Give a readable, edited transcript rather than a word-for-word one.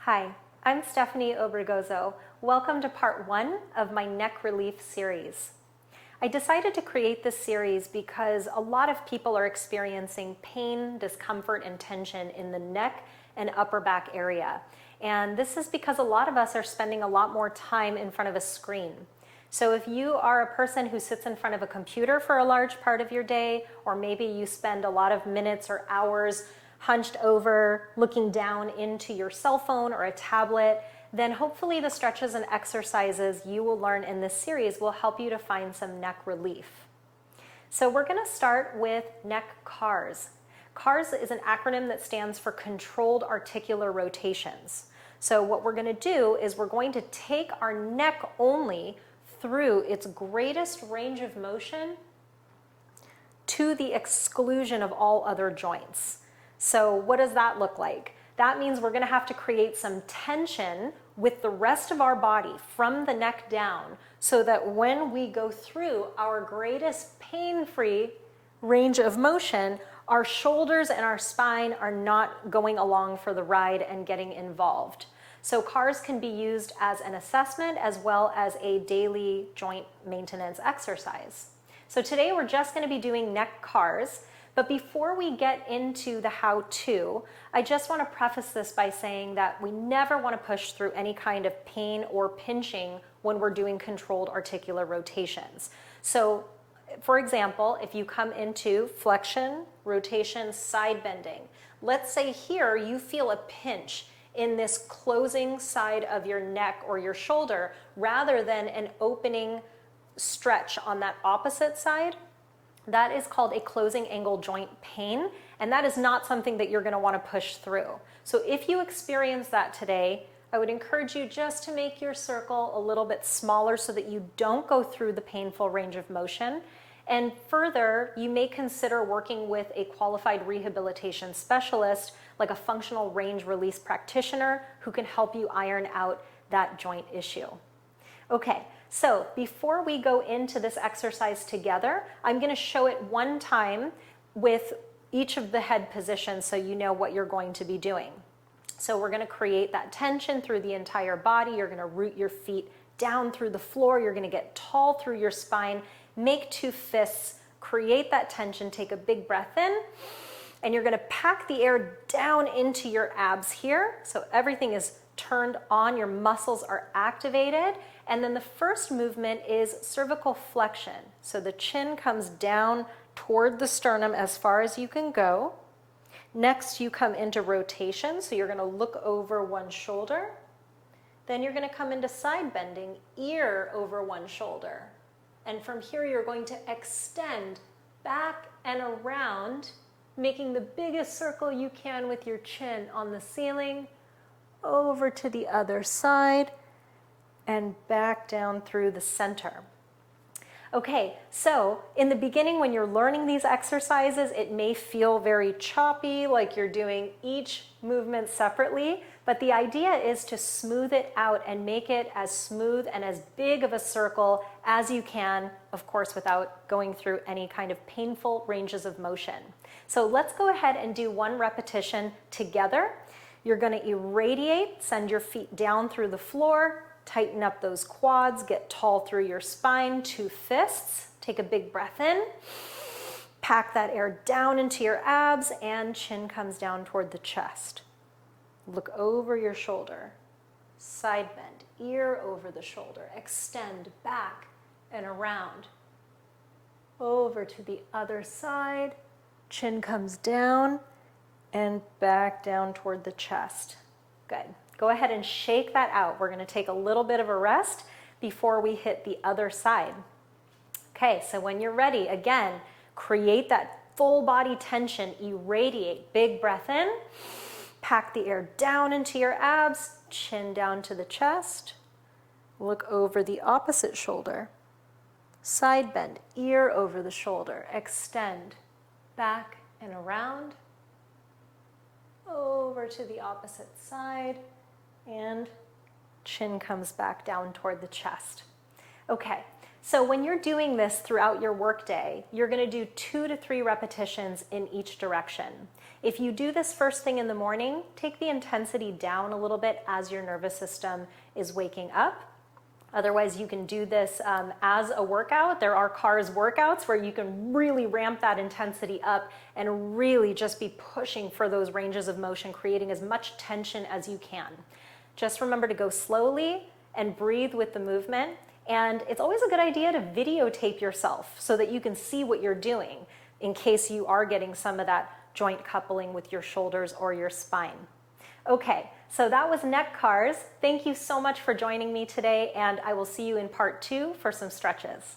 Hi, I'm Stephanie Obregozo. Welcome to part 1 of my neck relief series. I decided to create this series because a lot of people are experiencing pain, discomfort, and tension in the neck and upper back area. And this is because a lot of us are spending a lot more time in front of a screen. So if you are a person who sits in front of a computer for a large part of your day, or maybe you spend a lot of minutes or hours hunched over, looking down into your cell phone or a tablet, then hopefully the stretches and exercises you will learn in this series will help you to find some neck relief. So we're going to start with neck CARS. CARS is an acronym that stands for Controlled Articular Rotations. So what we're going to do is we're going to take our neck only through its greatest range of motion to the exclusion of all other joints. So what does that look like? That means we're going to have to create some tension with the rest of our body from the neck down so that when we go through our greatest pain-free range of motion, our shoulders and our spine are not going along for the ride and getting involved. So CARS can be used as an assessment as well as a daily joint maintenance exercise. So today we're just going to be doing neck CARS. But before we get into the how-to, I just want to preface this by saying that we never want to push through any kind of pain or pinching when we're doing controlled articular rotations. So, for example, if you come into flexion, rotation, side bending, let's say here you feel a pinch in this closing side of your neck or your shoulder rather than an opening stretch on that opposite side. That is called a closing angle joint pain, and that is not something that you're going to want to push through. So if you experience that today, I would encourage you just to make your circle a little bit smaller so that you don't go through the painful range of motion. And further, you may consider working with a qualified rehabilitation specialist, like a functional range release practitioner, who can help you iron out that joint issue. Okay. So before we go into this exercise together, I'm going to show it one time with each of the head positions so you know what you're going to be doing. So we're going to create that tension through the entire body. You're going to root your feet down through the floor. You're going to get tall through your spine. Make 2 fists. Create that tension. Take a big breath in. And you're going to pack the air down into your abs here. So everything is turned on. Your muscles are activated. And then the first movement is cervical flexion. So the chin comes down toward the sternum as far as you can go. Next, you come into rotation. So you're going to look over one shoulder. Then you're going to come into side bending, ear over one shoulder. And from here, you're going to extend back and around, making the biggest circle you can with your chin on the ceiling, over to the other side, and back down through the center. Okay, so in the beginning when you're learning these exercises, it may feel very choppy, like you're doing each movement separately, but the idea is to smooth it out and make it as smooth and as big of a circle as you can, of course, without going through any kind of painful ranges of motion. So let's go ahead and do one repetition together. You're going to irradiate, send your feet down through the floor, tighten up those quads, get tall through your spine, 2 fists. Take a big breath in. Pack that air down into your abs and chin comes down toward the chest. Look over your shoulder. Side bend, ear over the shoulder. Extend back and around. Over to the other side. Chin comes down and back down toward the chest. Good. Go ahead and shake that out. We're going to take a little bit of a rest before we hit the other side. Okay, so when you're ready, again, create that full body tension, irradiate, big breath in, pack the air down into your abs, chin down to the chest, look over the opposite shoulder, side bend, ear over the shoulder, extend, back and around, over to the opposite side, and chin comes back down toward the chest. Okay, so when you're doing this throughout your workday, you're going to do 2 to 3 repetitions in each direction. If you do this first thing in the morning, take the intensity down a little bit as your nervous system is waking up. Otherwise, you can do this as a workout. There are CARS workouts where you can really ramp that intensity up and really just be pushing for those ranges of motion, creating as much tension as you can. Just remember to go slowly and breathe with the movement. And it's always a good idea to videotape yourself so that you can see what you're doing in case you are getting some of that joint coupling with your shoulders or your spine. Okay, so that was neck CARS. Thank you so much for joining me today, and I will see you in part 2 for some stretches.